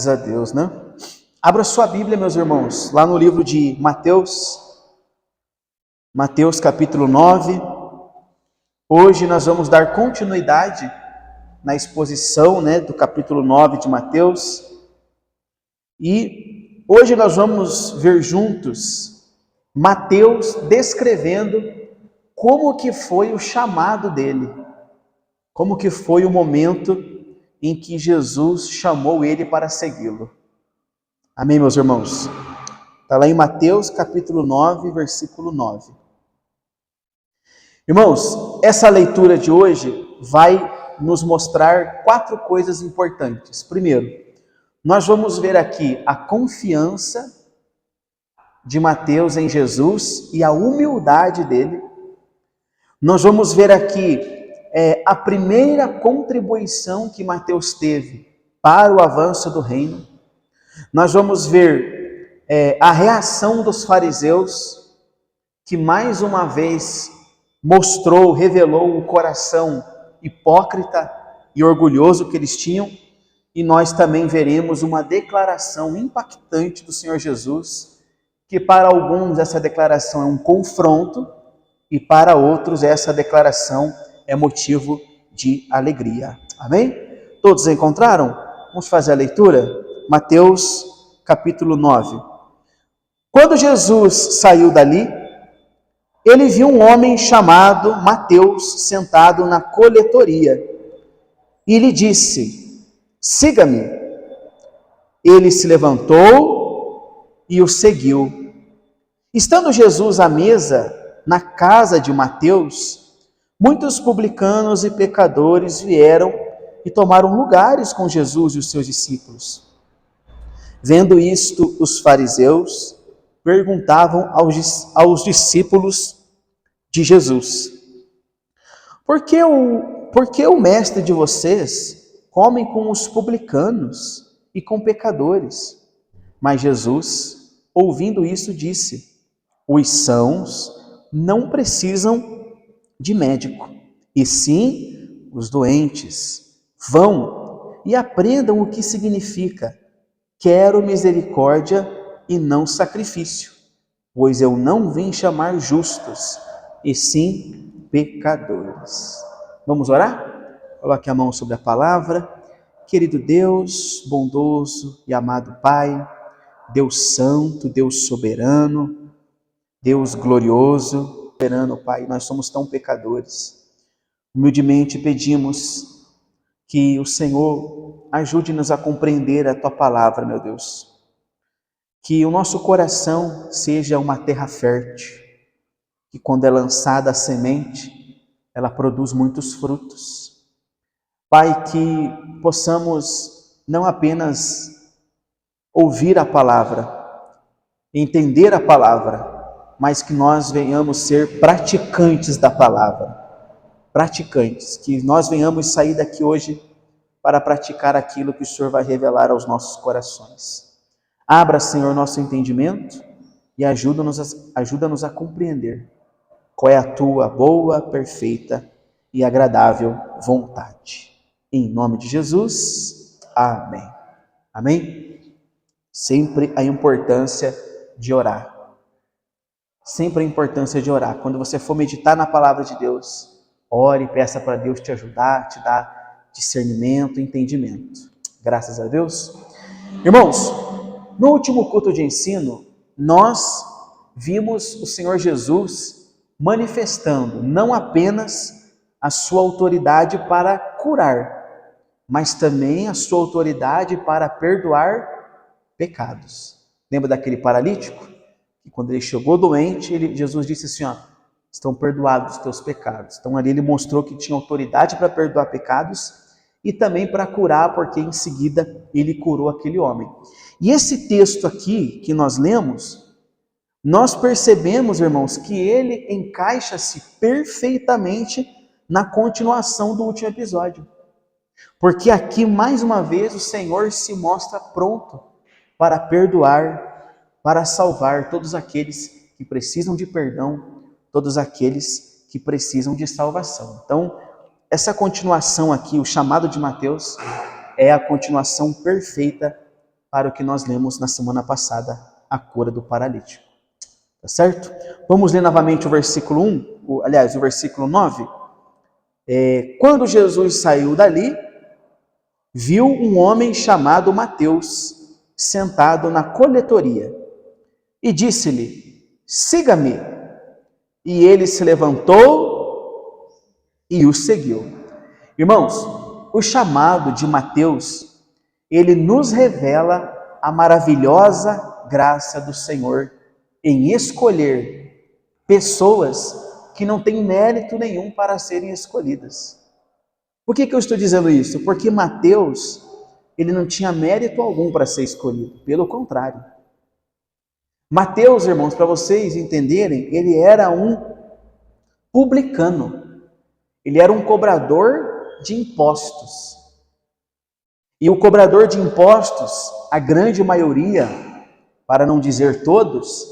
Graças a Deus, né? Abra sua Bíblia, meus irmãos, lá no livro de Mateus capítulo 9. Hoje nós vamos dar continuidade na exposição, do capítulo 9 de Mateus. E hoje nós vamos ver juntos Mateus descrevendo como que foi o chamado dele, como que foi o momento em que Jesus chamou ele para segui-lo. Amém, meus irmãos? Está lá em Mateus capítulo 9, versículo 9. Irmãos, essa leitura de hoje vai nos mostrar 4 coisas importantes. Primeiro, nós vamos ver aqui a confiança de Mateus em Jesus e a humildade dele. Nós vamos ver aqui a primeira contribuição que Mateus teve para o avanço do reino. Nós vamos ver a reação dos fariseus, que mais uma vez revelou o coração hipócrita e orgulhoso que eles tinham. E nós também veremos uma declaração impactante do Senhor Jesus, que para alguns essa declaração é um confronto, e para outros essa declaração é motivo de alegria. Amém? Todos encontraram? Vamos fazer a leitura? Mateus capítulo 9. Quando Jesus saiu dali, ele viu um homem chamado Mateus sentado na coletoria e lhe disse: siga-me. Ele se levantou e o seguiu. Estando Jesus à mesa na casa de Mateus, muitos publicanos e pecadores vieram e tomaram lugares com Jesus e os seus discípulos. Vendo isto, os fariseus perguntavam aos discípulos de Jesus: Por que o mestre de vocês come com os publicanos e com pecadores? Mas Jesus, ouvindo isso, disse: os sãos não precisam de médico, e sim os doentes. Vão e aprendam o que significa: quero misericórdia e não sacrifício, pois eu não vim chamar justos, e sim pecadores. Vamos orar? Coloque a mão sobre a palavra. Querido Deus, bondoso e amado Pai, Deus santo, Deus soberano, Deus glorioso, soberano Pai, nós somos tão pecadores. Humildemente pedimos que o Senhor ajude-nos a compreender a Tua palavra, meu Deus. Que o nosso coração seja uma terra fértil, que quando é lançada a semente, ela produz muitos frutos. Pai, que possamos não apenas ouvir a palavra, entender a palavra, mas que nós venhamos ser praticantes da palavra. Praticantes, que nós venhamos sair daqui hoje para praticar aquilo que o Senhor vai revelar aos nossos corações. Abra, Senhor, nosso entendimento e ajuda-nos a compreender qual é a Tua boa, perfeita e agradável vontade. Em nome de Jesus, amém. Amém? Sempre a importância de orar. Sempre a importância de orar. Quando você for meditar na palavra de Deus, ore e peça para Deus te ajudar, te dar discernimento, entendimento. Graças a Deus. Irmãos, no último culto de ensino, nós vimos o Senhor Jesus manifestando não apenas a sua autoridade para curar, mas também a sua autoridade para perdoar pecados. Lembra daquele paralítico? Que quando ele chegou doente, Jesus disse assim, estão perdoados os teus pecados. Então ali ele mostrou que tinha autoridade para perdoar pecados e também para curar, porque em seguida ele curou aquele homem. E esse texto aqui que nós lemos, nós percebemos, irmãos, que ele encaixa-se perfeitamente na continuação do último episódio. Porque aqui, mais uma vez, o Senhor se mostra pronto para perdoar, para salvar todos aqueles que precisam de perdão, todos aqueles que precisam de salvação. Então, essa continuação aqui, o chamado de Mateus, é a continuação perfeita para o que nós lemos na semana passada, a cura do paralítico. Tá certo? Vamos ler novamente o versículo 1, o versículo 9. Quando Jesus saiu dali, viu um homem chamado Mateus sentado na coletoria e disse-lhe: siga-me. E ele se levantou e o seguiu. Irmãos, o chamado de Mateus, ele nos revela a maravilhosa graça do Senhor em escolher pessoas que não têm mérito nenhum para serem escolhidas. Por que eu estou dizendo isso? Porque Mateus, ele não tinha mérito algum para ser escolhido, pelo contrário. Mateus, irmãos, para vocês entenderem, ele era um publicano, ele era um cobrador de impostos. E o cobrador de impostos, a grande maioria, para não dizer todos,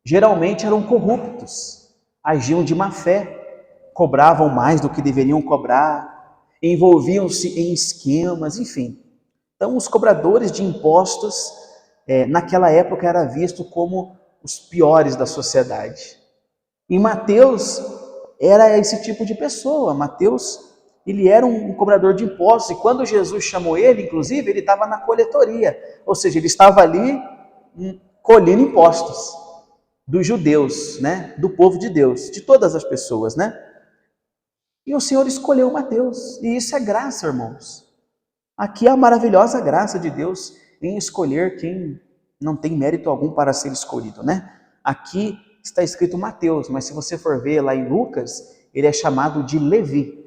geralmente eram corruptos, agiam de má fé, cobravam mais do que deveriam cobrar, envolviam-se em esquemas, enfim. Então, os cobradores de impostos, naquela época, era visto como os piores da sociedade. E Mateus era esse tipo de pessoa. Mateus, ele era um cobrador de impostos, e quando Jesus chamou ele, inclusive, ele estava na coletoria, ou seja, ele estava ali colhendo impostos dos judeus, né? Do povo de Deus, de todas as pessoas, né? E o Senhor escolheu Mateus, e isso é graça, irmãos. Aqui é a maravilhosa graça de Deus em escolher quem não tem mérito algum para ser escolhido, né? Aqui está escrito Mateus, mas se você for ver lá em Lucas, ele é chamado de Levi,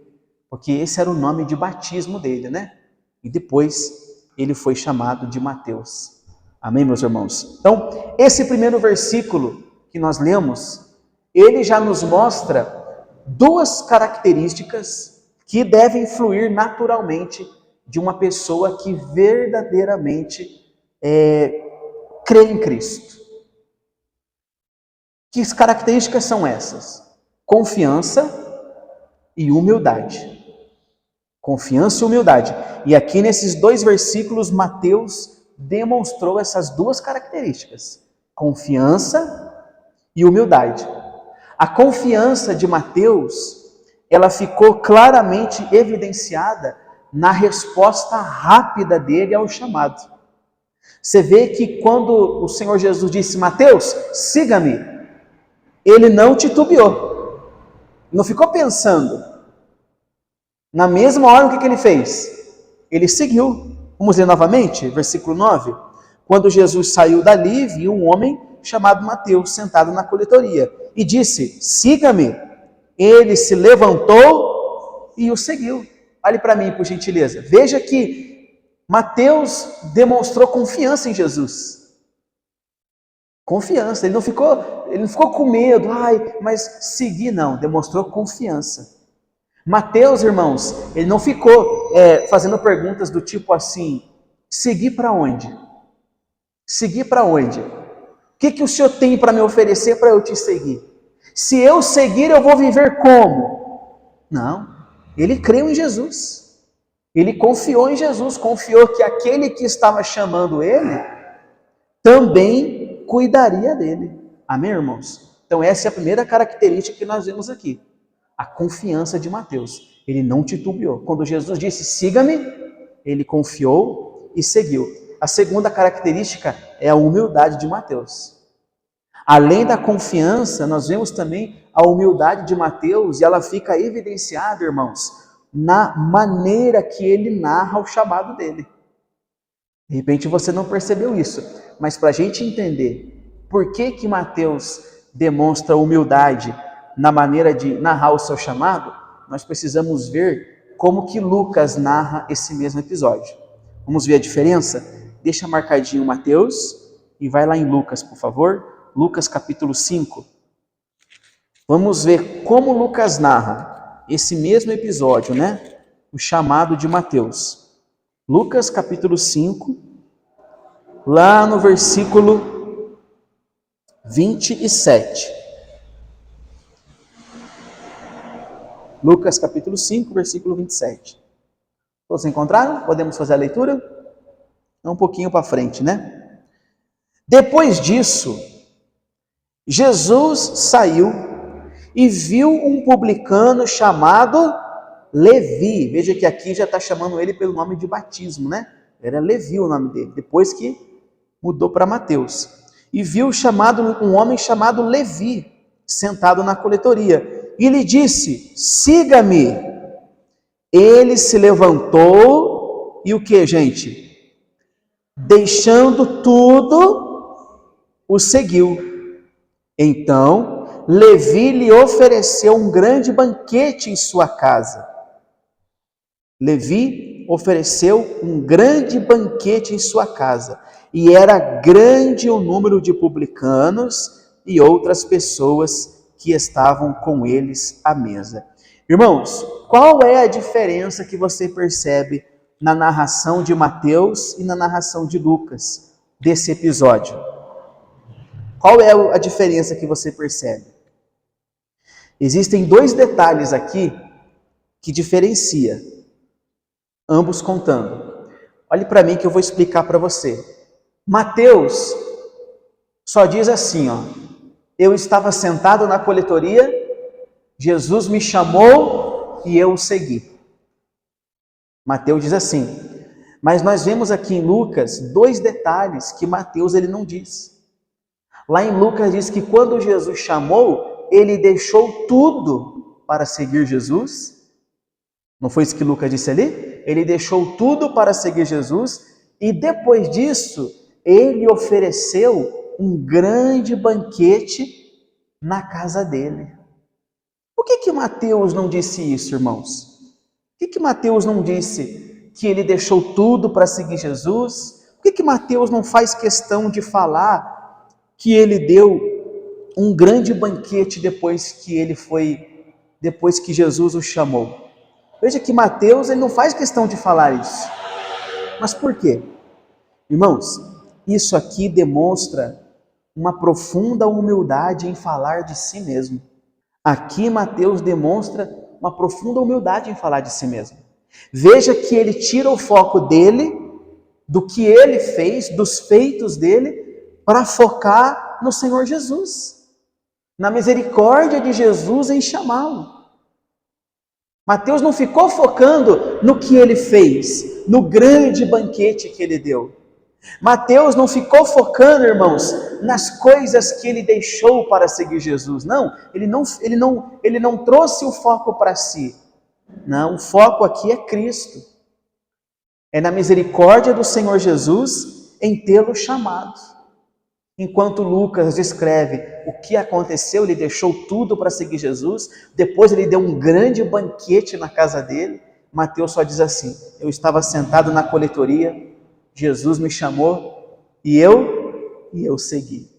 porque esse era o nome de batismo dele, né? E depois ele foi chamado de Mateus. Amém, meus irmãos? Então, esse primeiro versículo que nós lemos, ele já nos mostra duas características que devem fluir naturalmente de uma pessoa que verdadeiramente crê em Cristo. Que características são essas? Confiança e humildade. Confiança e humildade. E aqui nesses dois versículos, Mateus demonstrou essas duas características: confiança e humildade. A confiança de Mateus, ela ficou claramente evidenciada na resposta rápida dele ao chamado. Você vê que quando o Senhor Jesus disse: Mateus, siga-me, ele não titubeou, não ficou pensando. Na mesma hora, o que ele fez? Ele seguiu. Vamos ler novamente, versículo 9. Quando Jesus saiu dali, viu um homem chamado Mateus sentado na coletoria e disse: siga-me. Ele se levantou e o seguiu. Olhe para mim, por gentileza. Veja que Mateus demonstrou confiança em Jesus. Confiança. Ele não ficou com medo. Mas seguir não. Demonstrou confiança. Mateus, irmãos, ele não ficou fazendo perguntas do tipo assim: seguir para onde? Seguir para onde? O que o Senhor tem para me oferecer para eu te seguir? Se eu seguir, eu vou viver como? Não. Ele creu em Jesus. Ele confiou em Jesus. Confiou que aquele que estava chamando ele também cuidaria dele. Amém, irmãos? Então essa é a primeira característica que nós vemos aqui. A confiança de Mateus. Ele não titubeou. Quando Jesus disse: siga-me, ele confiou e seguiu. A segunda característica é a humildade de Mateus. Além da confiança, nós vemos também a humildade de Mateus, e ela fica evidenciada, irmãos, na maneira que ele narra o chamado dele. De repente você não percebeu isso, mas para a gente entender por que Mateus demonstra humildade na maneira de narrar o seu chamado, nós precisamos ver como que Lucas narra esse mesmo episódio. Vamos ver a diferença? Deixa marcadinho Mateus e vai lá em Lucas, por favor. Lucas capítulo 5. Vamos ver como Lucas narra esse mesmo episódio, né? O chamado de Mateus. Lucas capítulo 5, lá no versículo 27. Lucas capítulo 5, versículo 27. Todos encontraram? Podemos fazer a leitura? É um pouquinho para frente, né? Depois disso, Jesus saiu e viu um publicano chamado Levi. Veja que aqui já está chamando ele pelo nome de batismo, né? Era Levi o nome dele, depois que mudou para Mateus. E viu um homem chamado Levi, sentado na coletoria. E lhe disse: siga-me. Ele se levantou e o que, gente? Deixando tudo, o seguiu. Então, Levi lhe ofereceu um grande banquete em sua casa. Levi ofereceu um grande banquete em sua casa, e era grande o número de publicanos e outras pessoas que estavam com eles à mesa. Irmãos, qual é a diferença que você percebe na narração de Mateus e na narração de Lucas desse episódio? Qual é a diferença que você percebe? Existem dois detalhes aqui que diferencia, ambos contando. Olhe para mim que eu vou explicar para você. Mateus só diz assim, ó: eu estava sentado na coletoria, Jesus me chamou e eu o segui. Mateus diz assim. Mas nós vemos aqui em Lucas dois detalhes que Mateus ele não diz. Lá em Lucas diz que quando Jesus chamou, ele deixou tudo para seguir Jesus. Não foi isso que Lucas disse ali? Ele deixou tudo para seguir Jesus e depois disso, ele ofereceu um grande banquete na casa dele. Por que Mateus não disse isso, irmãos? Por que Mateus não disse que ele deixou tudo para seguir Jesus? Por que Mateus não faz questão de falar que ele deu um grande banquete depois que Jesus o chamou? Veja que Mateus ele não faz questão de falar isso. Mas por quê? Irmãos, isso aqui demonstra uma profunda humildade em falar de si mesmo. Aqui Mateus demonstra uma profunda humildade em falar de si mesmo. Veja que ele tira o foco dele, do que ele fez, dos feitos dele, para focar no Senhor Jesus, na misericórdia de Jesus em chamá-lo. Mateus não ficou focando no que ele fez, no grande banquete que ele deu. Mateus não ficou focando, irmãos, nas coisas que ele deixou para seguir Jesus. Não, ele não trouxe o foco para si. Não, o foco aqui é Cristo. É na misericórdia do Senhor Jesus em tê-lo chamado. Enquanto Lucas descreve o que aconteceu, ele deixou tudo para seguir Jesus, depois ele deu um grande banquete na casa dele. Mateus só diz assim: eu estava sentado na coletoria, Jesus me chamou e eu segui.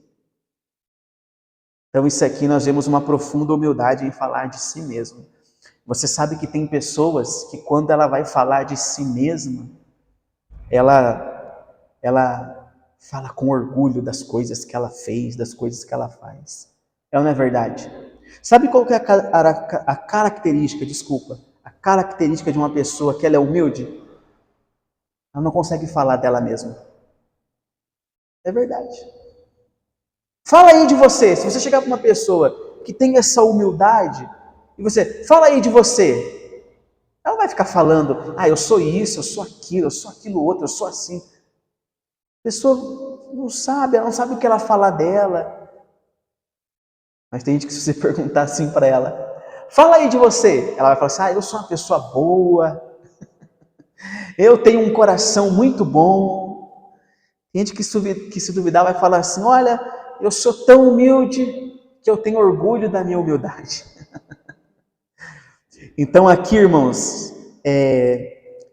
Então isso aqui nós vemos uma profunda humildade em falar de si mesmo. Você sabe que tem pessoas que quando ela vai falar de si mesma, ela fala com orgulho das coisas que ela fez, das coisas que ela faz. É ou não é verdade? Sabe qual que é a característica de uma pessoa que ela é humilde? Ela não consegue falar dela mesma. É verdade. Fala aí de você. Se você chegar para uma pessoa que tem essa humildade, e você, fala aí de você. Ela vai ficar falando, eu sou isso, eu sou aquilo outro, eu sou assim. A pessoa não sabe, ela não sabe o que ela fala dela. Mas tem gente que se você perguntar assim para ela, fala aí de você, ela vai falar assim, eu sou uma pessoa boa, eu tenho um coração muito bom. Tem gente que se duvidar vai falar assim, olha, eu sou tão humilde que eu tenho orgulho da minha humildade. Então aqui, irmãos,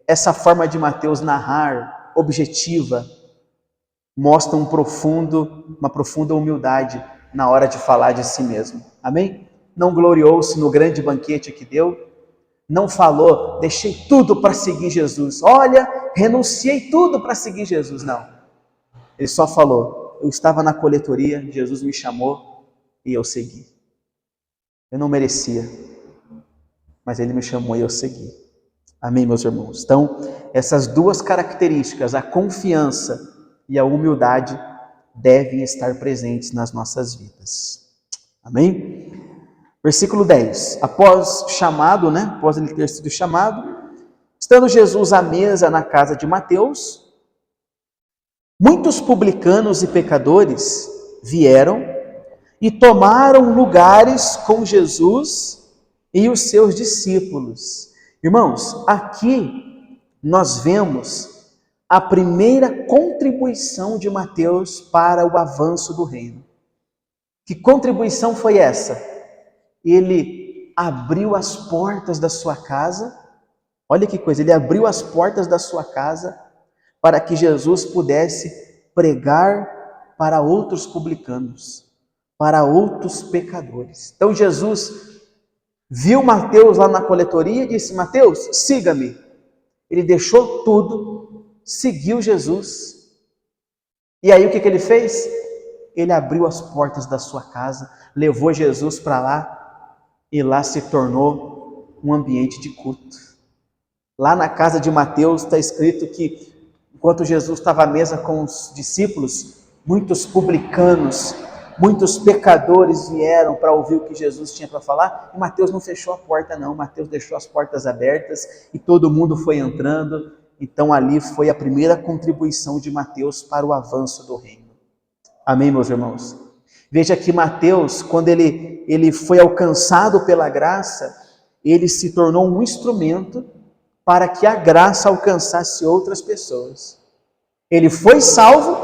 essa forma de Mateus narrar, objetiva, mostra uma profunda humildade na hora de falar de si mesmo. Amém? Não gloriou-se no grande banquete que deu, não falou, deixei tudo para seguir Jesus. Olha, renunciei tudo para seguir Jesus. Não. Ele só falou, eu estava na coletoria, Jesus me chamou e eu segui. Eu não merecia, mas ele me chamou e eu segui. Amém, meus irmãos? Então, essas duas características, a confiança e a humildade, devem estar presentes nas nossas vidas. Amém? Versículo 10. Após chamado, após ele ter sido chamado, estando Jesus à mesa na casa de Mateus, muitos publicanos e pecadores vieram e tomaram lugares com Jesus e os seus discípulos. Irmãos, aqui nós vemos a primeira contribuição de Mateus para o avanço do reino. Que contribuição foi essa? Ele abriu as portas da sua casa. Olha que coisa, ele abriu as portas da sua casa para que Jesus pudesse pregar para outros publicanos, para outros pecadores. Então Jesus viu Mateus lá na coletoria e disse: Mateus, siga-me. Ele deixou tudo, seguiu Jesus. E aí o que ele fez? Ele abriu as portas da sua casa, levou Jesus para lá e lá se tornou um ambiente de culto. Lá na casa de Mateus está escrito que enquanto Jesus estava à mesa com os discípulos, muitos publicanos, muitos pecadores vieram para ouvir o que Jesus tinha para falar, e Mateus não fechou a porta não, Mateus deixou as portas abertas e todo mundo foi entrando. Então ali foi a primeira contribuição de Mateus para o avanço do reino. Amém, meus irmãos? Veja que Mateus, quando ele foi alcançado pela graça, ele se tornou um instrumento para que a graça alcançasse outras pessoas. Ele foi salvo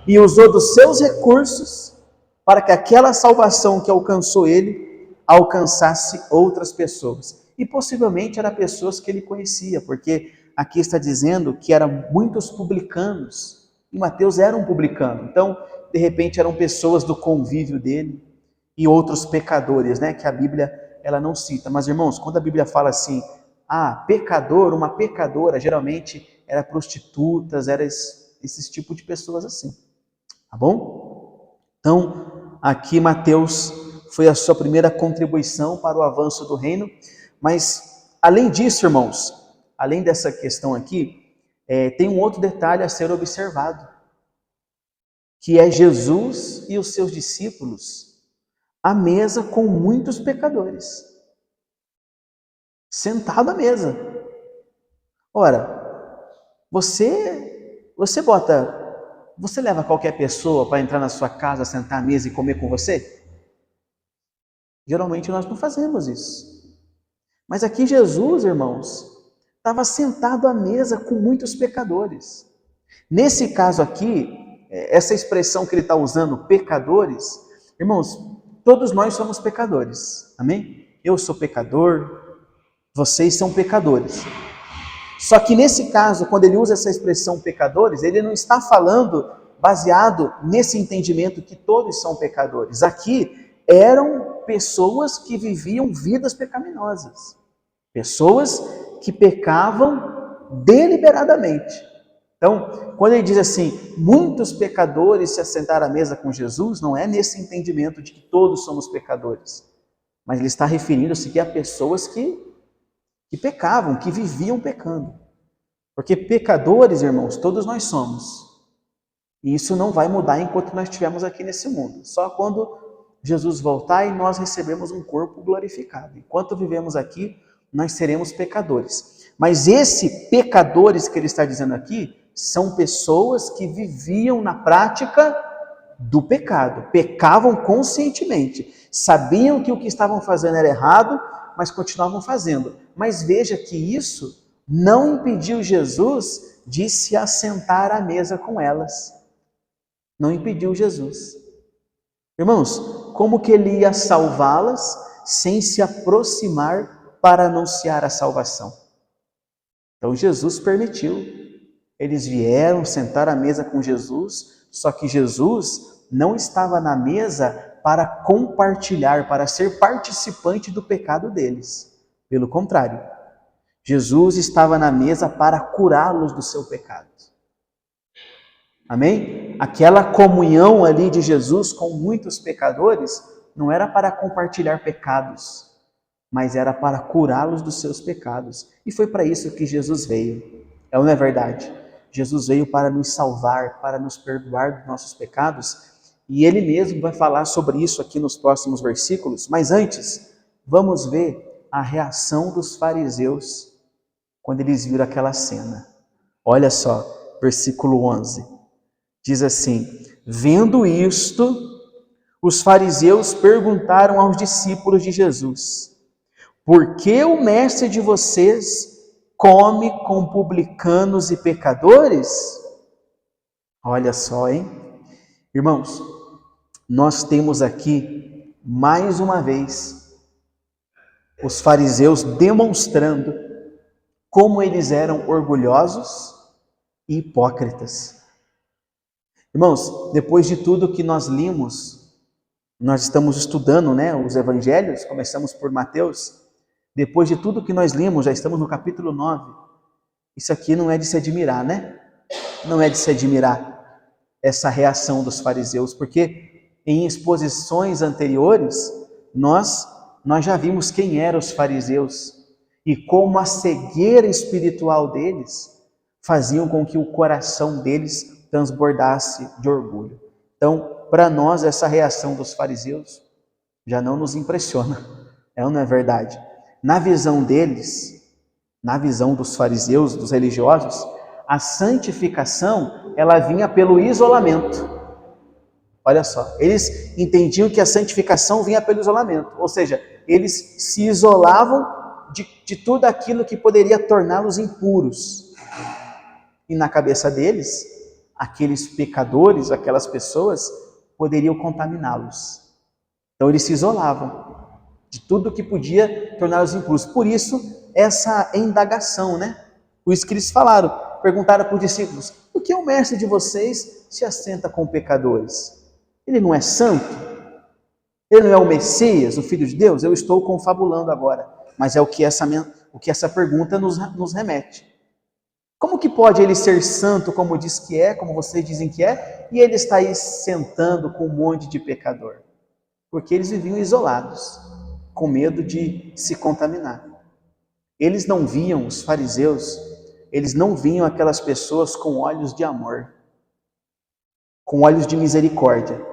e usou dos seus recursos para que aquela salvação que alcançou ele alcançasse outras pessoas. E possivelmente eram pessoas que ele conhecia, porque aqui está dizendo que eram muitos publicanos, e Mateus era um publicano. Então, de repente, eram pessoas do convívio dele e outros pecadores, que a Bíblia ela não cita. Mas, irmãos, quando a Bíblia fala assim, pecador, uma pecadora, geralmente era prostitutas, era esse tipo de pessoas assim. Tá bom? Então, aqui Mateus foi a sua primeira contribuição para o avanço do reino. Mas, além disso, irmãos, além dessa questão aqui, tem um outro detalhe a ser observado, que é Jesus e os seus discípulos à mesa com muitos pecadores. Sentado à mesa. Ora, você leva qualquer pessoa para entrar na sua casa, sentar à mesa e comer com você? Geralmente nós não fazemos isso. Mas aqui Jesus, irmãos, estava sentado à mesa com muitos pecadores. Nesse caso aqui, essa expressão que ele está usando, pecadores, irmãos, todos nós somos pecadores, amém? Eu sou pecador, vocês são pecadores. Só que nesse caso, quando ele usa essa expressão pecadores, ele não está falando baseado nesse entendimento que todos são pecadores. Aqui eram pessoas que viviam vidas pecaminosas, pessoas que pecavam deliberadamente. Então, quando ele diz assim, muitos pecadores se assentaram à mesa com Jesus, não é nesse entendimento de que todos somos pecadores, mas ele está referindo-se a pessoas que pecavam, que viviam pecando. Porque pecadores, irmãos, todos nós somos. E isso não vai mudar enquanto nós estivermos aqui nesse mundo. Só quando Jesus voltar e nós recebemos um corpo glorificado. Enquanto vivemos aqui, nós seremos pecadores. Mas esses pecadores que ele está dizendo aqui, são pessoas que viviam na prática do pecado. Pecavam conscientemente. Sabiam que o que estavam fazendo era errado, mas continuavam fazendo. Mas veja que isso não impediu Jesus de se assentar à mesa com elas. Não impediu Jesus. Irmãos, como que ele ia salvá-las sem se aproximar para anunciar a salvação? Então Jesus permitiu. Eles vieram sentar à mesa com Jesus, só que Jesus não estava na mesa para compartilhar, para ser participante do pecado deles. Pelo contrário, Jesus estava na mesa para curá-los do seu pecado. Amém? Aquela comunhão ali de Jesus com muitos pecadores não era para compartilhar pecados, mas era para curá-los dos seus pecados. E foi para isso que Jesus veio. É ou não é verdade? Jesus veio para nos salvar, para nos perdoar dos nossos pecados, e ele mesmo vai falar sobre isso aqui nos próximos versículos. Mas antes, vamos ver a reação dos fariseus quando eles viram aquela cena. Olha só, versículo 11. Diz assim: vendo isto, os fariseus perguntaram aos discípulos de Jesus: por que o mestre de vocês come com publicanos e pecadores? Olha só, hein? Irmãos, nós temos aqui, mais uma vez, os fariseus demonstrando como eles eram orgulhosos e hipócritas. Irmãos, depois de tudo que nós limos, nós estamos estudando, os evangelhos, começamos por Mateus. Depois de tudo que nós limos, já estamos no capítulo 9. Isso aqui não é de se admirar, Não é de se admirar essa reação dos fariseus, porque em exposições anteriores, nós já vimos quem eram os fariseus e como a cegueira espiritual deles faziam com que o coração deles transbordasse de orgulho. Então, para nós, essa reação dos fariseus já não nos impressiona, é ou não é verdade? Na visão deles, na visão dos fariseus, dos religiosos, a santificação, ela vinha pelo isolamento. Olha só, eles entendiam que a santificação vinha pelo isolamento, ou seja, eles se isolavam de tudo aquilo que poderia torná-los impuros. E na cabeça deles, aqueles pecadores, aquelas pessoas, poderiam contaminá-los. Então eles se isolavam de tudo que podia torná-los impuros. Por isso, essa indagação, Por isso que eles perguntaram para os discípulos: por que o mestre de vocês se assenta com pecadores? Ele não é santo? Ele não é o Messias, o Filho de Deus? Eu estou confabulando agora, mas é o que essa pergunta nos remete. Como que pode ele ser santo como diz que é, como vocês dizem que é, e ele está aí sentando com um monte de pecador? Porque eles viviam isolados, com medo de se contaminar. Eles não viam, os fariseus, eles não viam aquelas pessoas com olhos de amor, com olhos de misericórdia,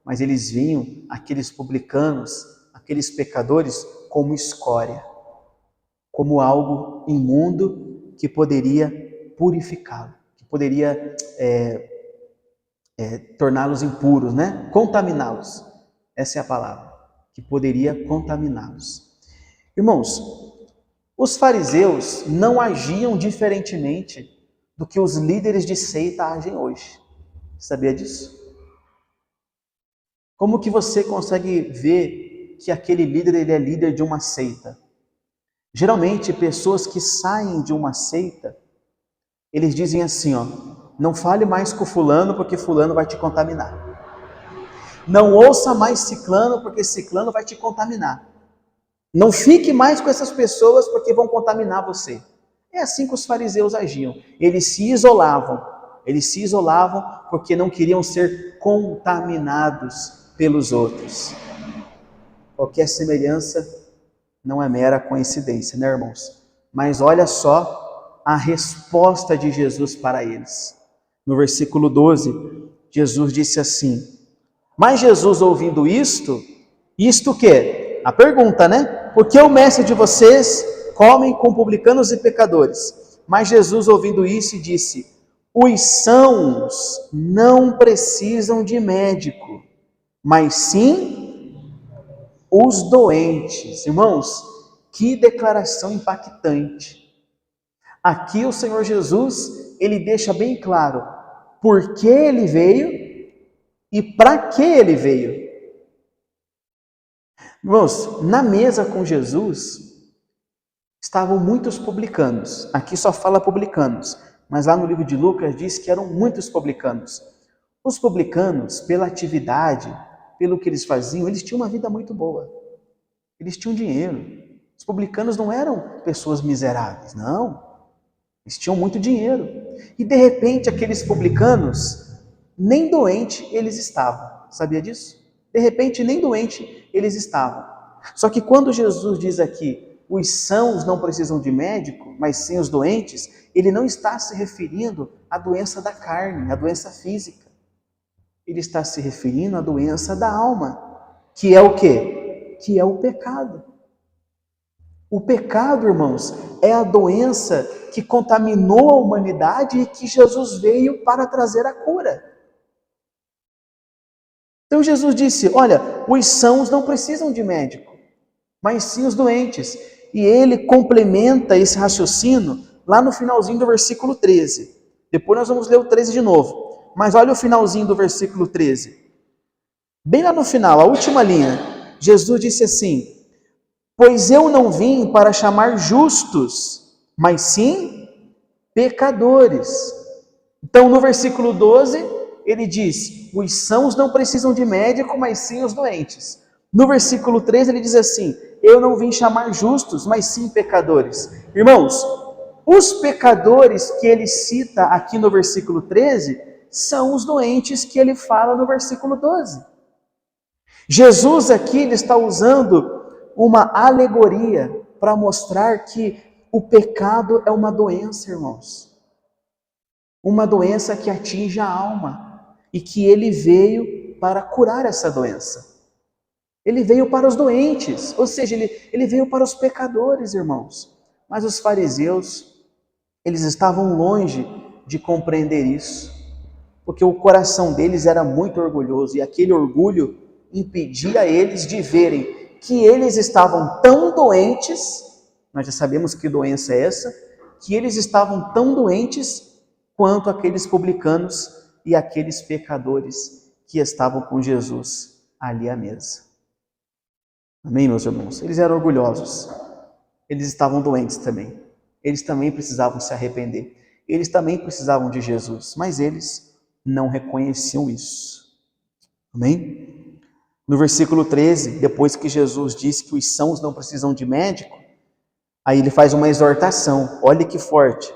mas eles viam aqueles publicanos, aqueles pecadores como escória, como algo imundo que poderia purificá-lo, que poderia torná-los impuros, contaminá-los. Essa é a palavra, que poderia contaminá-los. Irmãos, os fariseus não agiam diferentemente do que os líderes de seita agem hoje. Sabia disso? Como que você consegue ver que aquele líder ele é líder de uma seita? Geralmente, pessoas que saem de uma seita, eles dizem assim, não fale mais com fulano porque fulano vai te contaminar. Não ouça mais ciclano porque ciclano vai te contaminar. Não fique mais com essas pessoas porque vão contaminar você. É assim que os fariseus agiam. Eles se isolavam porque não queriam ser contaminados pelos outros. Qualquer semelhança não é mera coincidência, irmãos? Mas olha só a resposta de Jesus para eles. No versículo 12, Jesus disse assim: mas Jesus, ouvindo isto o quê? A pergunta, Por que o mestre de vocês come com publicanos e pecadores? Mas Jesus, ouvindo isso, disse: os sãos não precisam de médico, mas sim os doentes. Irmãos, que declaração impactante. Aqui o Senhor Jesus, ele deixa bem claro por que ele veio e para que ele veio. Irmãos, na mesa com Jesus estavam muitos publicanos. Aqui só fala publicanos, mas lá no livro de Lucas diz que eram muitos publicanos. Os publicanos, pela atividade, pelo que eles faziam, eles tinham uma vida muito boa. Eles tinham dinheiro. Os publicanos não eram pessoas miseráveis, não. Eles tinham muito dinheiro. E de repente aqueles publicanos, nem doente eles estavam. Sabia disso? De repente nem doente eles estavam. Só que quando Jesus diz aqui, os sãos não precisam de médico, mas sim os doentes, ele não está se referindo à doença da carne, à doença física. Ele está se referindo à doença da alma, que é o quê? Que é o pecado. O pecado, irmãos, é a doença que contaminou a humanidade e que Jesus veio para trazer a cura. Então Jesus disse, olha, os sãos não precisam de médico, mas sim os doentes. E ele complementa esse raciocínio lá no finalzinho do versículo 13. Depois nós vamos ler o 13 de novo. Mas olha o finalzinho do versículo 13. Bem lá no final, a última linha, Jesus disse assim, pois eu não vim para chamar justos, mas sim pecadores. Então no versículo 12, ele diz, os sãos não precisam de médico, mas sim os doentes. No versículo 13 ele diz assim, eu não vim chamar justos, mas sim pecadores. Irmãos, os pecadores que ele cita aqui no versículo 13, são os doentes que ele fala no versículo 12. Jesus aqui ele está usando uma alegoria para mostrar que o pecado é uma doença, irmãos. Uma doença que atinge a alma e que ele veio para curar essa doença. Ele veio para os doentes, ou seja, ele veio para os pecadores, irmãos. Mas os fariseus, eles estavam longe de compreender isso, porque o coração deles era muito orgulhoso e aquele orgulho impedia eles de verem que eles estavam tão doentes, nós já sabemos que doença é essa, que eles estavam tão doentes quanto aqueles publicanos e aqueles pecadores que estavam com Jesus ali à mesa. Amém, meus irmãos? Eles eram orgulhosos, eles estavam doentes também, eles também precisavam se arrepender, eles também precisavam de Jesus, mas eles não reconheciam isso. Amém? No versículo 13, depois que Jesus disse que os sãos não precisam de médico, aí ele faz uma exortação, olha que forte.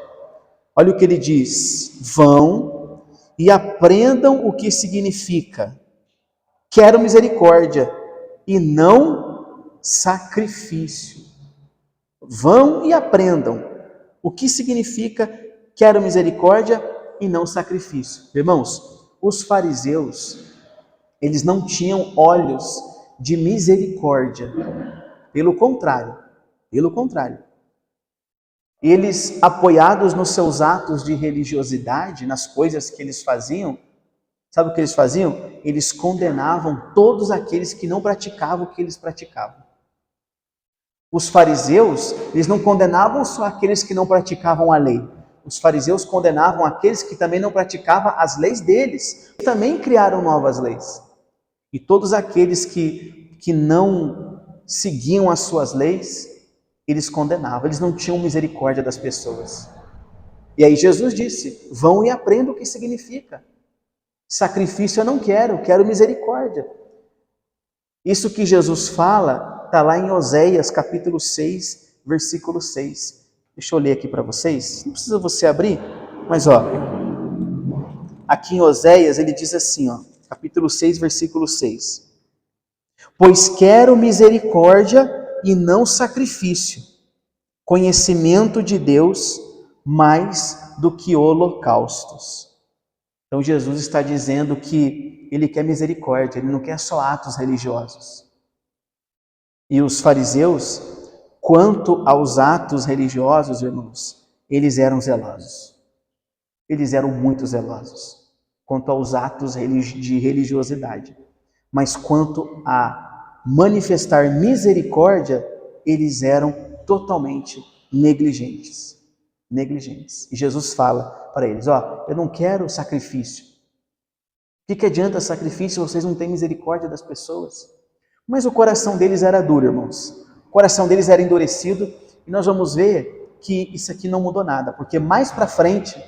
Olha o que ele diz, vão e aprendam o que significa, quero misericórdia e não sacrifício. Vão e aprendam o que significa, quero misericórdia e não sacrifício. Irmãos, os fariseus, eles não tinham olhos de misericórdia, pelo contrário, eles, apoiados nos seus atos de religiosidade, nas coisas que eles faziam, sabe o que eles faziam? Eles condenavam todos aqueles que não praticavam o que eles praticavam. Os fariseus, eles não condenavam só aqueles que não praticavam a lei. Os fariseus condenavam aqueles que também não praticavam as leis deles. E também criaram novas leis. E todos aqueles que não seguiam as suas leis, eles condenavam, eles não tinham misericórdia das pessoas. E aí Jesus disse, vão e aprendam o que significa. Sacrifício eu não quero misericórdia. Isso que Jesus fala, está lá em Oséias, capítulo 6, versículo 6. Deixa eu ler aqui para vocês, não precisa você abrir, mas aqui em Oséias ele diz assim, capítulo 6, versículo 6. Pois quero misericórdia e não sacrifício, conhecimento de Deus mais do que holocaustos. Então Jesus está dizendo que ele quer misericórdia, ele não quer só atos religiosos. E os fariseus, quanto aos atos religiosos, irmãos, eles eram zelosos. Eles eram muito zelosos quanto aos atos de religiosidade. Mas quanto a manifestar misericórdia, eles eram totalmente negligentes. E Jesus fala para eles, eu não quero sacrifício. O que adianta sacrifício se vocês não têm misericórdia das pessoas? Mas o coração deles era duro, irmãos. O coração deles era endurecido e nós vamos ver que isso aqui não mudou nada, porque mais para frente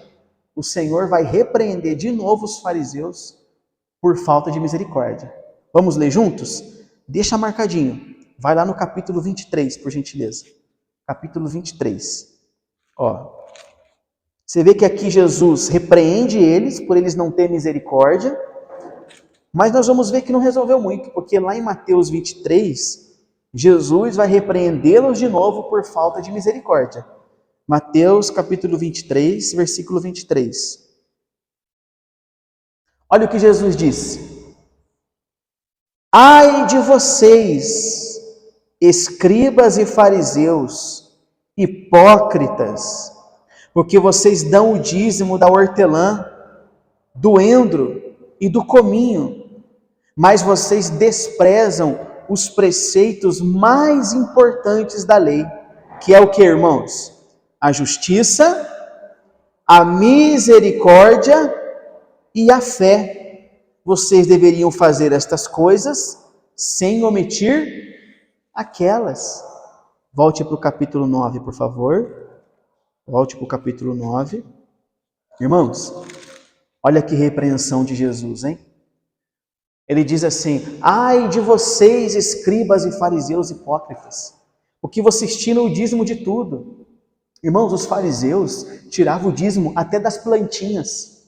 o Senhor vai repreender de novo os fariseus por falta de misericórdia. Vamos ler juntos? Deixa marcadinho. Vai lá no capítulo 23, por gentileza. Capítulo 23. Você vê que aqui Jesus repreende eles por eles não terem misericórdia, mas nós vamos ver que não resolveu muito, porque lá em Mateus 23, Jesus vai repreendê-los de novo por falta de misericórdia. Mateus capítulo 23, versículo 23. Olha o que Jesus disse: ai de vocês, escribas e fariseus, hipócritas, porque vocês dão o dízimo da hortelã, do endro e do cominho, mas vocês desprezam os preceitos mais importantes da lei, que é o que, irmãos? A justiça, a misericórdia e a fé. Vocês deveriam fazer estas coisas sem omitir aquelas. Volte para o capítulo 9, por favor. Volte para o capítulo 9. Irmãos, olha que repreensão de Jesus, hein? Ele diz assim: ai de vocês, escribas e fariseus hipócritas, porque vocês tiram o dízimo de tudo. Irmãos, os fariseus tiravam o dízimo até das plantinhas,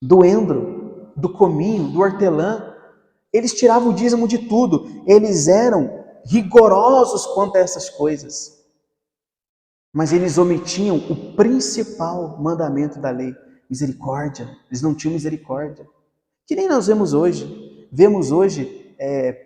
do endro, do cominho, do hortelã. Eles tiravam o dízimo de tudo. Eles eram rigorosos quanto a essas coisas. Mas eles omitiam o principal mandamento da lei: misericórdia. Eles não tinham misericórdia. Que nem nós vemos hoje. Vemos hoje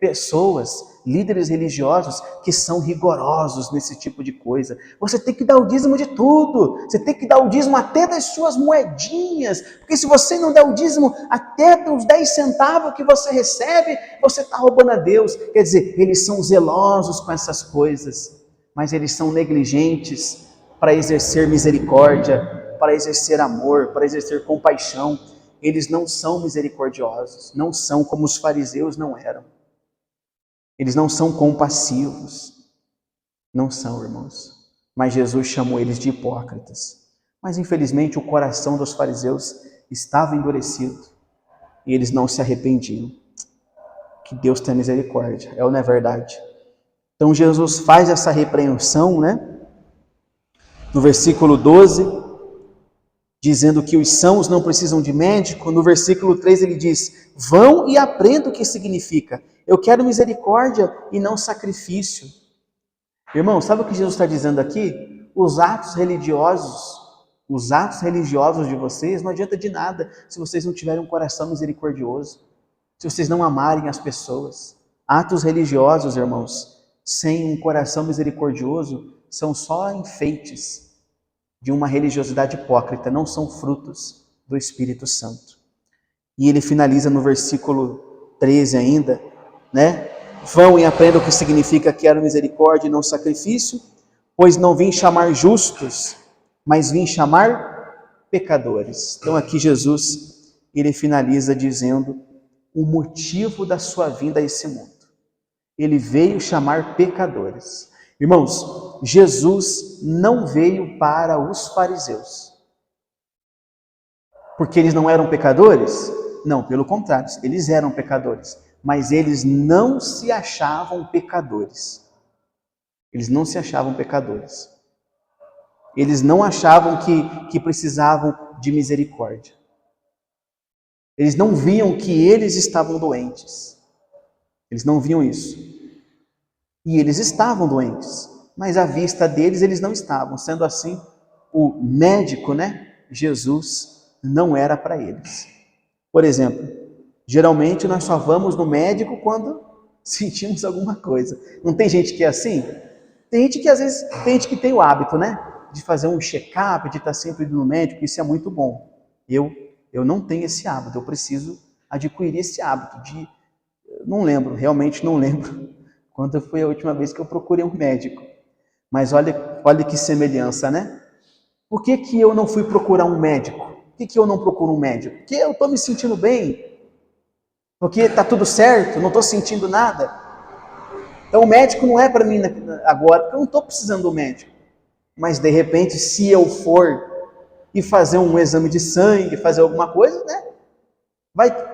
pessoas, líderes religiosos, que são rigorosos nesse tipo de coisa. Você tem que dar o dízimo de tudo. Você tem que dar o dízimo até das suas moedinhas. Porque se você não der o dízimo até dos 10 centavos que você recebe, você está roubando a Deus. Quer dizer, eles são zelosos com essas coisas, mas eles são negligentes para exercer misericórdia, para exercer amor, para exercer compaixão. Eles não são misericordiosos, não são como os fariseus não eram. Eles não são compassivos, não são, irmãos. Mas Jesus chamou eles de hipócritas. Mas infelizmente o coração dos fariseus estava endurecido e eles não se arrependiam. Que Deus tenha misericórdia, é ou não é verdade? Então Jesus faz essa repreensão, né? No versículo 12, dizendo que os sãos não precisam de médico. No versículo 3 ele diz: vão e aprendam o que significa. Eu quero misericórdia e não sacrifício. Irmão, sabe o que Jesus está dizendo aqui? Os atos religiosos de vocês não adianta de nada se vocês não tiverem um coração misericordioso, se vocês não amarem as pessoas. Atos religiosos, irmãos, sem um coração misericordioso, são só enfeites de uma religiosidade hipócrita, não são frutos do Espírito Santo. E ele finaliza no versículo 13 ainda, né? Vão e aprendam o que significa quero misericórdia e não sacrifício, pois não vim chamar justos, mas vim chamar pecadores. Então aqui Jesus, ele finaliza dizendo o motivo da sua vinda a esse mundo. Ele veio chamar pecadores. Irmãos, Jesus não veio para os fariseus, porque eles não eram pecadores? Não, pelo contrário, eles eram pecadores, mas eles não se achavam pecadores. Eles não se achavam pecadores. Eles não achavam que precisavam de misericórdia. Eles não viam que eles estavam doentes. Eles não viam isso. E eles estavam doentes, mas à vista deles eles não estavam. Sendo assim, o médico, né, Jesus, não era para eles. Por exemplo, geralmente nós só vamos no médico quando sentimos alguma coisa. Não tem gente que é assim? Tem gente que às vezes, tem gente que tem o hábito, né, de fazer um check-up, de estar sempre indo no médico. Isso é muito bom. Eu não tenho esse hábito, eu preciso adquirir esse hábito de... Não lembro, realmente não lembro quando foi a última vez que eu procurei um médico. Mas olha que semelhança, né? Por que eu não fui procurar um médico? Por que eu não procuro um médico? Porque eu estou me sentindo bem. Porque está tudo certo, não estou sentindo nada. Então o médico não é para mim agora, porque eu não estou precisando do médico. Mas de repente, se eu for e fazer um exame de sangue, fazer alguma coisa, né?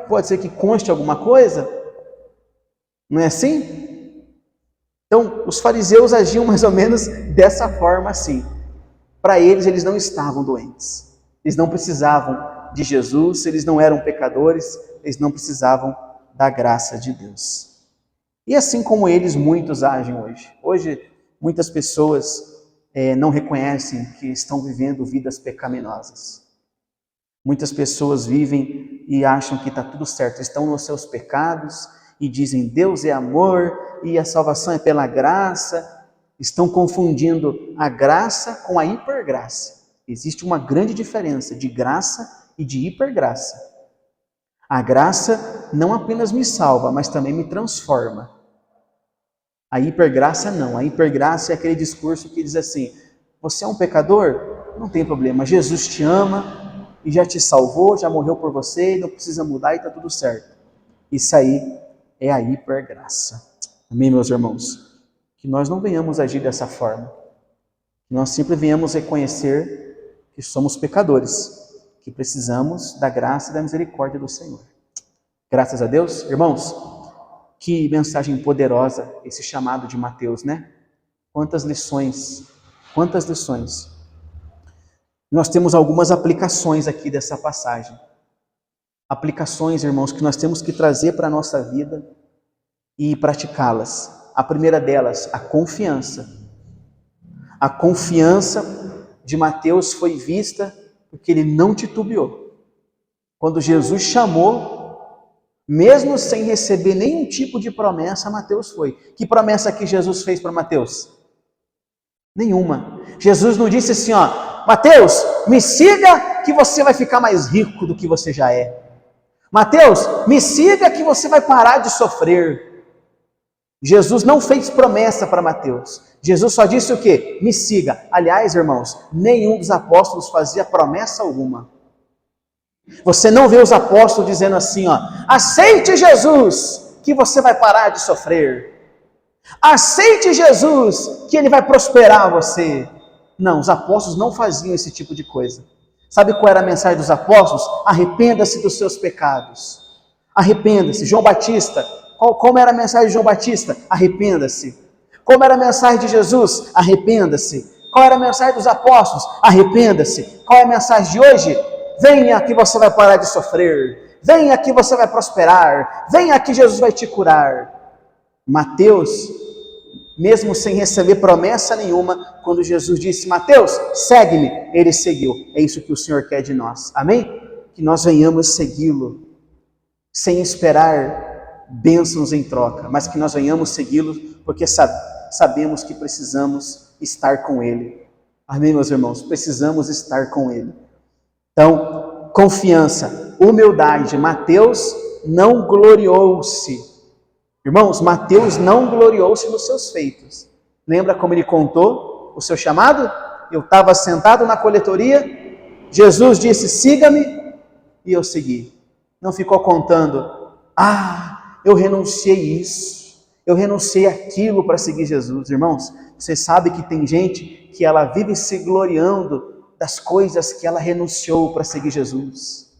Pode ser que conste alguma coisa. Não é assim? Então, os fariseus agiam mais ou menos dessa forma assim. Para eles, eles não estavam doentes. Eles não precisavam de Jesus, eles não eram pecadores, eles não precisavam da graça de Deus. E assim como eles, muitos agem hoje. Hoje, muitas pessoas não reconhecem que estão vivendo vidas pecaminosas. Muitas pessoas vivem e acham que está tudo certo, estão nos seus pecados e dizem Deus é amor e a salvação é pela graça. Estão confundindo a graça com a hipergraça. Existe uma grande diferença de graça e de hipergraça. A graça não apenas me salva, mas também me transforma. A hipergraça não. A hipergraça é aquele discurso que diz assim, você é um pecador? Não tem problema, Jesus te ama e já te salvou, já morreu por você, não precisa mudar e está tudo certo. Isso aí é a hipergraça. Amém, meus irmãos? Que nós não venhamos agir dessa forma. Que nós sempre venhamos reconhecer que somos pecadores, que precisamos da graça e da misericórdia do Senhor. Graças a Deus, irmãos, que mensagem poderosa esse chamado de Mateus, né? Quantas lições, quantas lições. Nós temos algumas aplicações aqui dessa passagem. Aplicações, irmãos, que nós temos que trazer para a nossa vida e praticá-las. A primeira delas, a confiança. A confiança de Mateus foi vista porque ele não titubeou. Quando Jesus chamou, mesmo sem receber nenhum tipo de promessa, Mateus foi. Que promessa que Jesus fez para Mateus? Nenhuma. Jesus não disse assim, Mateus, me siga que você vai ficar mais rico do que você já é. Mateus, me siga que você vai parar de sofrer. Jesus não fez promessa para Mateus. Jesus só disse o quê? Me siga. Aliás, irmãos, nenhum dos apóstolos fazia promessa alguma. Você não vê os apóstolos dizendo assim, aceite Jesus, que você vai parar de sofrer. Aceite Jesus, que ele vai prosperar você. Não, os apóstolos não faziam esse tipo de coisa. Sabe qual era a mensagem dos apóstolos? Arrependa-se dos seus pecados. Arrependa-se. João Batista, como era a mensagem de João Batista? Arrependa-se. Como era a mensagem de Jesus? Arrependa-se. Qual era a mensagem dos apóstolos? Arrependa-se. Qual é a mensagem de hoje? Venha que você vai parar de sofrer. Venha que você vai prosperar. Venha que Jesus vai te curar. Mateus, mesmo sem receber promessa nenhuma, quando Jesus disse, Mateus, segue-me, ele seguiu. É isso que o Senhor quer de nós. Amém? Que nós venhamos segui-lo, sem esperar bênçãos em troca, mas que nós venhamos segui-lo, porque sabemos que precisamos estar com ele. Amém, meus irmãos? Precisamos estar com ele. Então, confiança, humildade. Mateus não gloriou-se. Irmãos, Mateus não gloriou-se nos seus feitos. Lembra como ele contou o seu chamado? Eu estava sentado na coletoria, Jesus disse, siga-me, e eu segui. Não ficou contando, eu renunciei isso, eu renunciei aquilo para seguir Jesus. Irmãos, você sabe que tem gente que ela vive se gloriando das coisas que ela renunciou para seguir Jesus,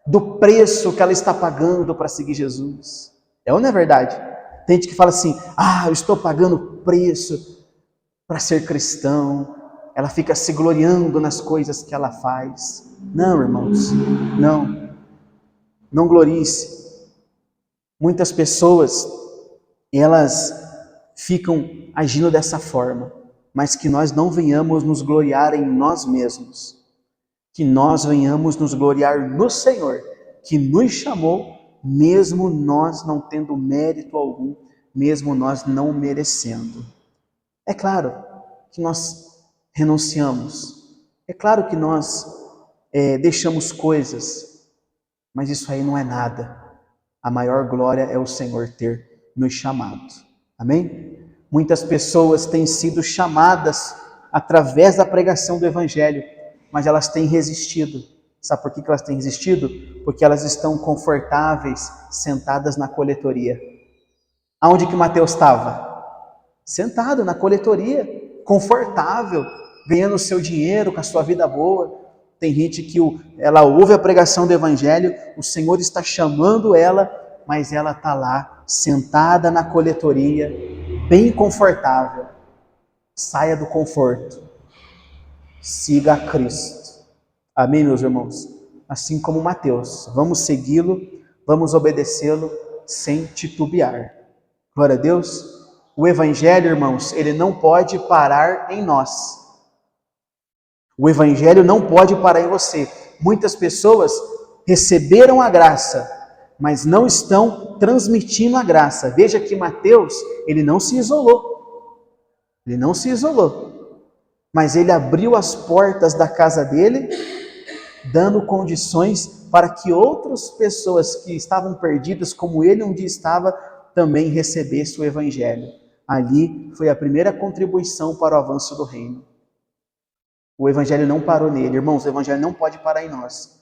do preço que ela está pagando para seguir Jesus. É ou não é verdade? Tem gente que fala assim, eu estou pagando preço para ser cristão. Ela fica se gloriando nas coisas que ela faz. Não, irmãos, não glorie-se. Muitas pessoas, elas ficam agindo dessa forma, mas que nós não venhamos nos gloriar em nós mesmos. Que nós venhamos nos gloriar no Senhor, que nos chamou, mesmo nós não tendo mérito algum, mesmo nós não merecendo. É claro que nós renunciamos, é claro que nós deixamos coisas, mas isso aí não é nada. A maior glória é o Senhor ter nos chamado. Amém? Muitas pessoas têm sido chamadas através da pregação do Evangelho, mas elas têm resistido. Sabe por que elas têm resistido? Porque elas estão confortáveis, sentadas na coletoria. Aonde que Mateus estava? Sentado na coletoria, confortável, ganhando o seu dinheiro, com a sua vida boa. Tem gente que ela ouve a pregação do Evangelho, o Senhor está chamando ela, mas ela está lá, sentada na coletoria, bem confortável. Saia do conforto. Siga a Cristo. Amém, meus irmãos? Assim como Mateus, vamos segui-lo, vamos obedecê-lo sem titubear. Glória a Deus. O Evangelho, irmãos, ele não pode parar em nós. O Evangelho não pode parar em você. Muitas pessoas receberam a graça, mas não estão transmitindo a graça. Veja que Mateus, ele não se isolou. Ele não se isolou. Mas ele abriu as portas da casa dele, dando condições para que outras pessoas que estavam perdidas, como ele um dia estava, também recebessem o Evangelho. Ali foi a primeira contribuição para o avanço do reino. O Evangelho não parou nele. Irmãos, o Evangelho não pode parar em nós.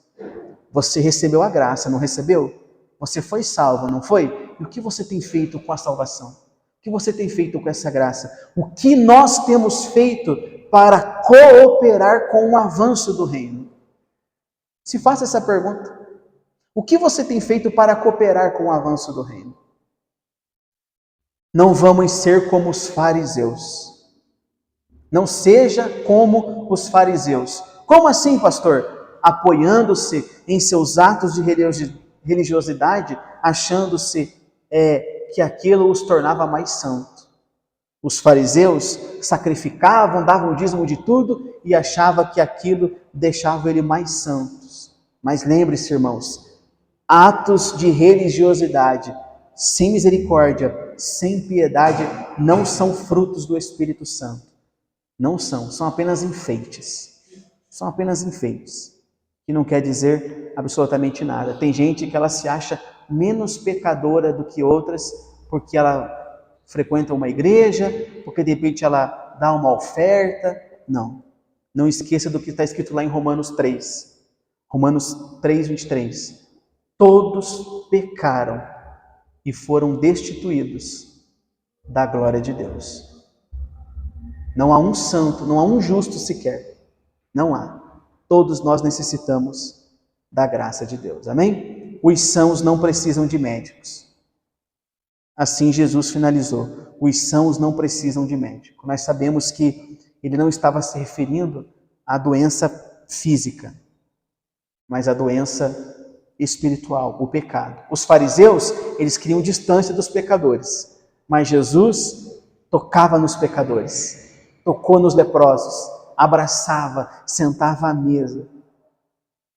Você recebeu a graça, não recebeu? Você foi salvo, não foi? E o que você tem feito com a salvação? O que você tem feito com essa graça? O que nós temos feito para cooperar com o avanço do reino? Se faça essa pergunta. O que você tem feito para cooperar com o avanço do reino? Não vamos ser como os fariseus. Não seja como os fariseus. Como assim, pastor? Apoiando-se em seus atos de religiosidade, achando-se que aquilo os tornava mais santos. Os fariseus sacrificavam, davam dízimo de tudo e achavam que aquilo deixava ele mais santos. Mas lembre-se, irmãos, atos de religiosidade sem misericórdia, sem piedade, não são frutos do Espírito Santo. Não são apenas enfeites. São apenas enfeites, que não quer dizer absolutamente nada. Tem gente que ela se acha menos pecadora do que outras, porque ela frequenta uma igreja, porque de repente ela dá uma oferta. Não esqueça do que está escrito lá em Romanos 3. Romanos 3, 23. Todos pecaram e foram destituídos da glória de Deus. Não há um santo, não há um justo sequer. Não há. Todos nós necessitamos da graça de Deus. Amém? Os sãos não precisam de médicos. Assim Jesus finalizou. Os sãos não precisam de médico. Nós sabemos que ele não estava se referindo à doença física, mas à doença espiritual, o pecado. Os fariseus, eles queriam distância dos pecadores, mas Jesus tocava nos pecadores. Tocou nos leprosos, abraçava, sentava à mesa.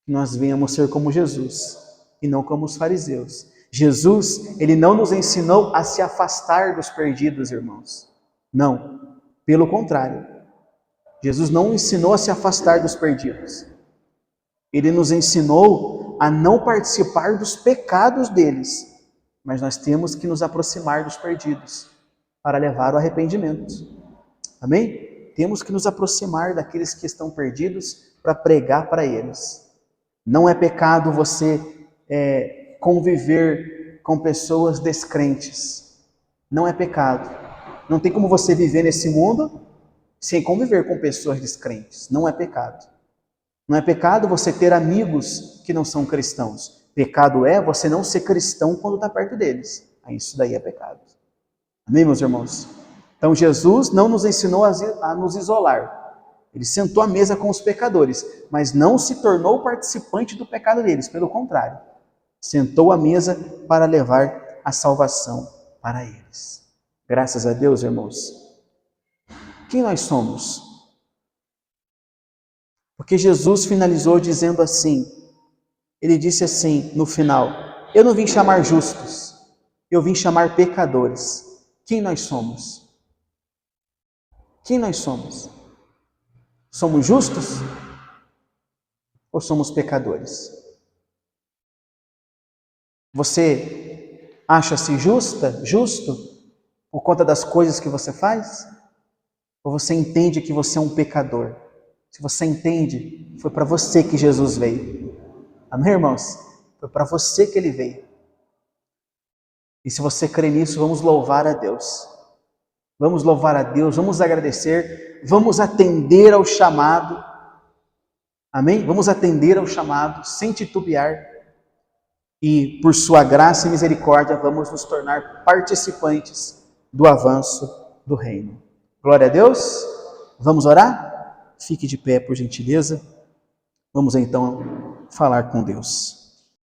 Nós venhamos ser como Jesus e não como os fariseus. Jesus, ele não nos ensinou a se afastar dos perdidos, irmãos. Não, pelo contrário. Jesus não ensinou a se afastar dos perdidos. Ele nos ensinou a não participar dos pecados deles, mas nós temos que nos aproximar dos perdidos para levar o arrependimento. Amém? Temos que nos aproximar daqueles que estão perdidos para pregar para eles. Não é pecado você conviver com pessoas descrentes. Não é pecado. Não tem como você viver nesse mundo sem conviver com pessoas descrentes. Não é pecado. Não é pecado você ter amigos que não são cristãos. Pecado é você não ser cristão quando está perto deles. Isso daí é pecado. Amém, meus irmãos? Então Jesus não nos ensinou a nos isolar. Ele sentou à mesa com os pecadores, mas não se tornou participante do pecado deles. Pelo contrário, sentou à mesa para levar a salvação para eles. Graças a Deus, irmãos. Quem nós somos? Porque Jesus finalizou dizendo assim, ele disse assim no final, eu não vim chamar justos, eu vim chamar pecadores. Quem nós somos? Quem nós somos? Somos justos ou somos pecadores? Você acha-se justo por conta das coisas que você faz? Ou você entende que você é um pecador? Se você entende, foi para você que Jesus veio. Amém, irmãos? Foi para você que ele veio. E se você crê nisso, vamos louvar a Deus. Vamos louvar a Deus, vamos agradecer, vamos atender ao chamado. Amém? Vamos atender ao chamado sem titubear. E por sua graça e misericórdia, vamos nos tornar participantes do avanço do reino. Glória a Deus. Vamos orar? Fique de pé, por gentileza. Vamos então falar com Deus.